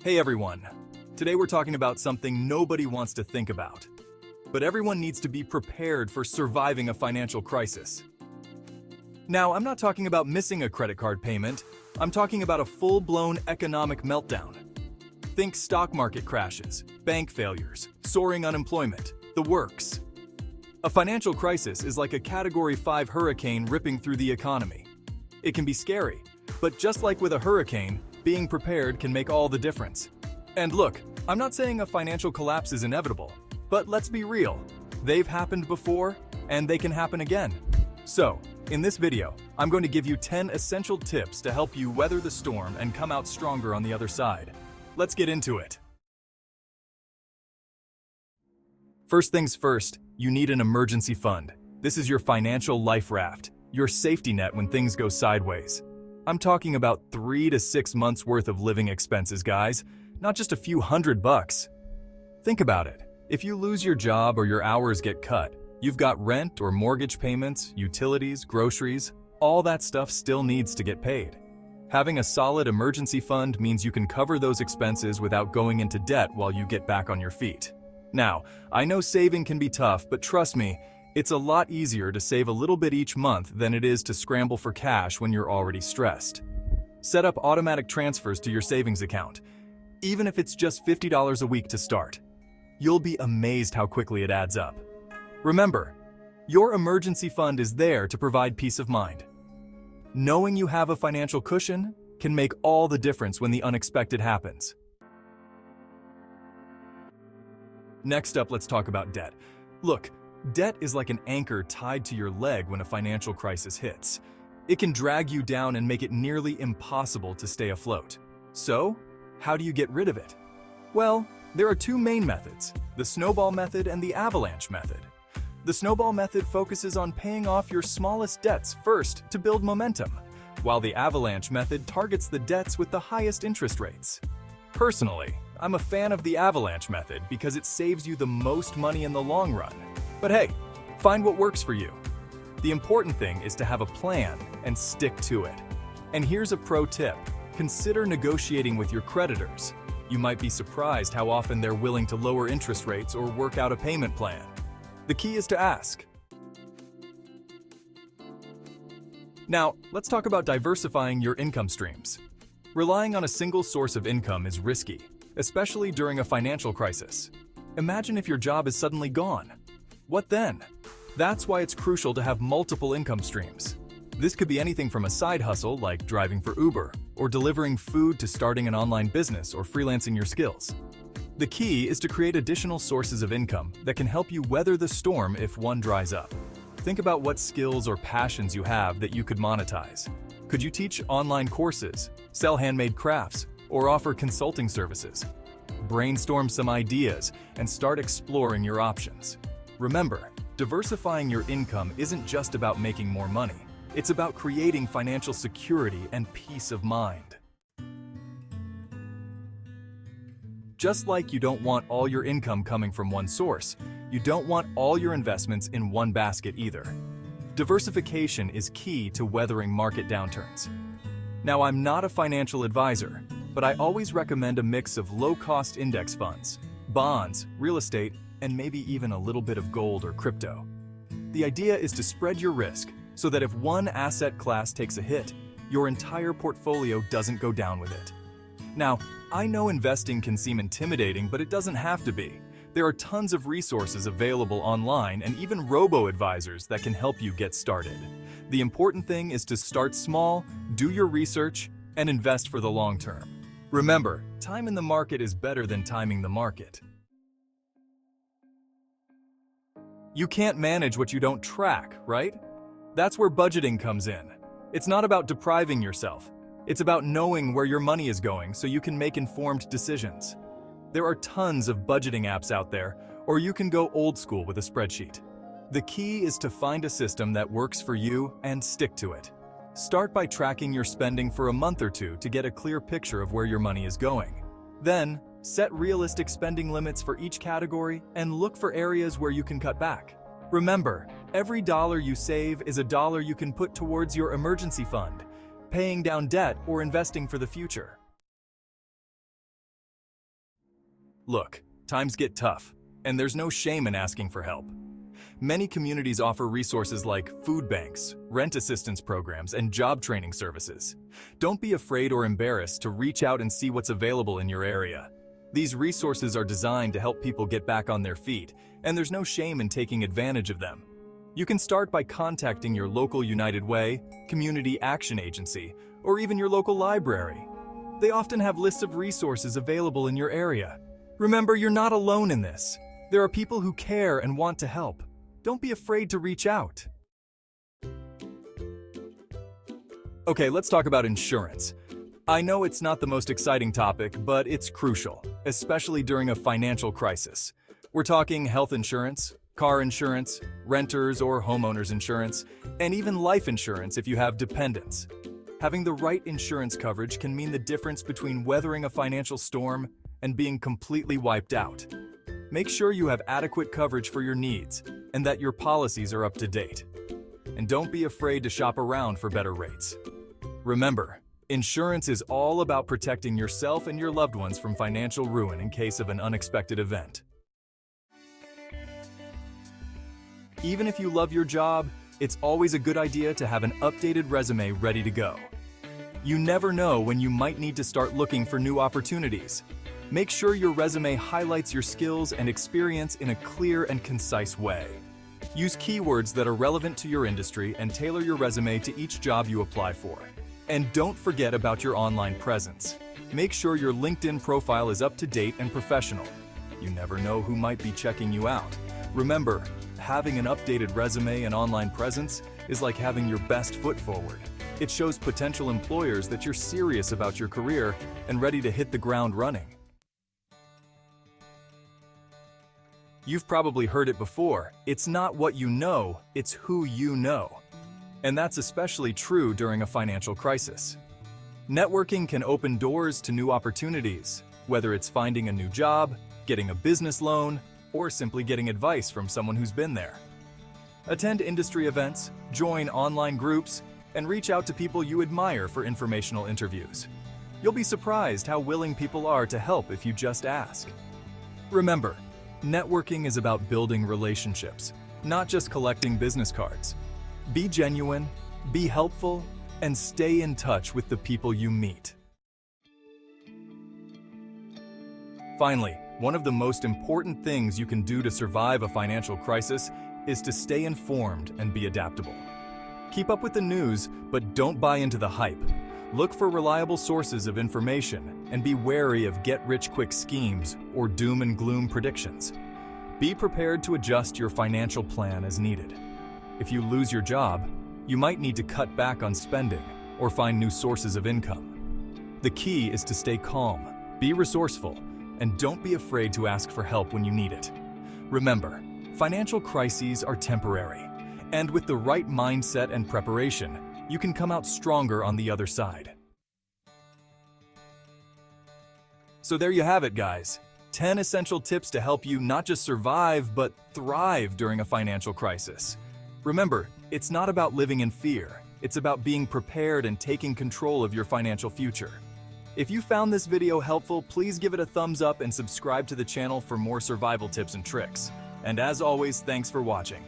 Hey everyone! Today we're talking about something nobody wants to think about. But everyone needs to be prepared for surviving a financial crisis. Now, I'm not talking about missing a credit card payment. I'm talking about a full-blown economic meltdown. Think stock market crashes, bank failures, soaring unemployment, the works. A financial crisis is like a Category 5 hurricane ripping through the economy. It can be scary, but just like with a hurricane, being prepared can make all the difference. And look, I'm not saying a financial collapse is inevitable, but let's be real. They've happened before, and they can happen again. So, in this video, I'm going to give you 10 essential tips to help you weather the storm and come out stronger on the other side. Let's get into it. First things first, you need an emergency fund. This is your financial life raft, your safety net when things go sideways. I'm talking about 3 to 6 months worth of living expenses, guys, not just a few $100. Think about it. If you lose your job or your hours get cut, you've got rent or mortgage payments, utilities, groceries, all that stuff still needs to get paid. Having a solid emergency fund means you can cover those expenses without going into debt while you get back on your feet. Now, I know saving can be tough, but trust me, it's a lot easier to save a little bit each month than it is to scramble for cash when you're already stressed. Set up automatic transfers to your savings account, even if it's just $50 a week to start. You'll be amazed how quickly it adds up. Remember, your emergency fund is there to provide peace of mind. Knowing you have a financial cushion can make all the difference when the unexpected happens. Next up, let's talk about debt. Look, debt is like an anchor tied to your leg when a financial crisis hits. It can drag you down and make it nearly impossible to stay afloat. So, how do you get rid of it? Well, there are two main methods, the snowball method and the avalanche method. The snowball method focuses on paying off your smallest debts first to build momentum, while the avalanche method targets the debts with the highest interest rates. Personally, I'm a fan of the avalanche method because it saves you the most money in the long run. But hey, find what works for you. The important thing is to have a plan and stick to it. And here's a pro tip. Consider negotiating with your creditors. You might be surprised how often they're willing to lower interest rates or work out a payment plan. The key is to ask. Now, let's talk about diversifying your income streams. Relying on a single source of income is risky, especially during a financial crisis. Imagine if your job is suddenly gone. What then? That's why it's crucial to have multiple income streams. This could be anything from a side hustle like driving for Uber, or delivering food to starting an online business or freelancing your skills. The key is to create additional sources of income that can help you weather the storm if one dries up. Think about what skills or passions you have that you could monetize. Could you teach online courses, sell handmade crafts, or offer consulting services? Brainstorm some ideas and start exploring your options. Remember, diversifying your income isn't just about making more money. It's about creating financial security and peace of mind. Just like you don't want all your income coming from one source, you don't want all your investments in one basket either. Diversification is key to weathering market downturns. Now, I'm not a financial advisor, but I always recommend a mix of low-cost index funds, bonds, real estate, and maybe even a little bit of gold or crypto. The idea is to spread your risk so that if one asset class takes a hit, your entire portfolio doesn't go down with it. Now, I know investing can seem intimidating, but it doesn't have to be. There are tons of resources available online and even robo-advisors that can help you get started. The important thing is to start small, do your research, and invest for the long term. Remember, time in the market is better than timing the market. You can't manage what you don't track, right? That's where budgeting comes in. It's not about depriving yourself. It's about knowing where your money is going so you can make informed decisions. There are tons of budgeting apps out there, or you can go old school with a spreadsheet. The key is to find a system that works for you and stick to it. Start by tracking your spending for a month or two to get a clear picture of where your money is going. Then, set realistic spending limits for each category and look for areas where you can cut back. Remember, every dollar you save is a dollar you can put towards your emergency fund, paying down debt or investing for the future. Look, times get tough, and there's no shame in asking for help. Many communities offer resources like food banks, rent assistance programs, and job training services. Don't be afraid or embarrassed to reach out and see what's available in your area. These resources are designed to help people get back on their feet, and there's no shame in taking advantage of them. You can start by contacting your local United Way, community action agency, or even your local library. They often have lists of resources available in your area. Remember, you're not alone in this. There are people who care and want to help. Don't be afraid to reach out. Okay, let's talk about insurance. I know it's not the most exciting topic, but it's crucial, especially during a financial crisis. We're talking health insurance, car insurance, renters or homeowners insurance, and even life insurance if you have dependents. Having the right insurance coverage can mean the difference between weathering a financial storm and being completely wiped out. Make sure you have adequate coverage for your needs and that your policies are up to date. And don't be afraid to shop around for better rates. Remember, insurance is all about protecting yourself and your loved ones from financial ruin in case of an unexpected event. Even if you love your job, it's always a good idea to have an updated resume ready to go. You never know when you might need to start looking for new opportunities. Make sure your resume highlights your skills and experience in a clear and concise way. Use keywords that are relevant to your industry and tailor your resume to each job you apply for. And don't forget about your online presence. Make sure your LinkedIn profile is up to date and professional. You never know who might be checking you out. Remember, having an updated resume and online presence is like having your best foot forward. It shows potential employers that you're serious about your career and ready to hit the ground running. You've probably heard it before. It's not what you know, it's who you know. And that's especially true during a financial crisis. Networking can open doors to new opportunities, whether it's finding a new job, getting a business loan, or simply getting advice from someone who's been there. Attend industry events, join online groups, and reach out to people you admire for informational interviews. You'll be surprised how willing people are to help if you just ask. Remember, networking is about building relationships, not just collecting business cards. Be genuine, be helpful, and stay in touch with the people you meet. Finally, one of the most important things you can do to survive a financial crisis is to stay informed and be adaptable. Keep up with the news, but don't buy into the hype. Look for reliable sources of information and be wary of get-rich-quick schemes or doom and gloom predictions. Be prepared to adjust your financial plan as needed. If you lose your job, you might need to cut back on spending or find new sources of income. The key is to stay calm, be resourceful, and don't be afraid to ask for help when you need it. Remember, financial crises are temporary, and with the right mindset and preparation, you can come out stronger on the other side. So there you have it, guys. 10 essential tips to help you not just survive, but thrive during a financial crisis. Remember, it's not about living in fear. It's about being prepared and taking control of your financial future. If you found this video helpful, please give it a thumbs up and subscribe to the channel for more survival tips and tricks. And as always, thanks for watching.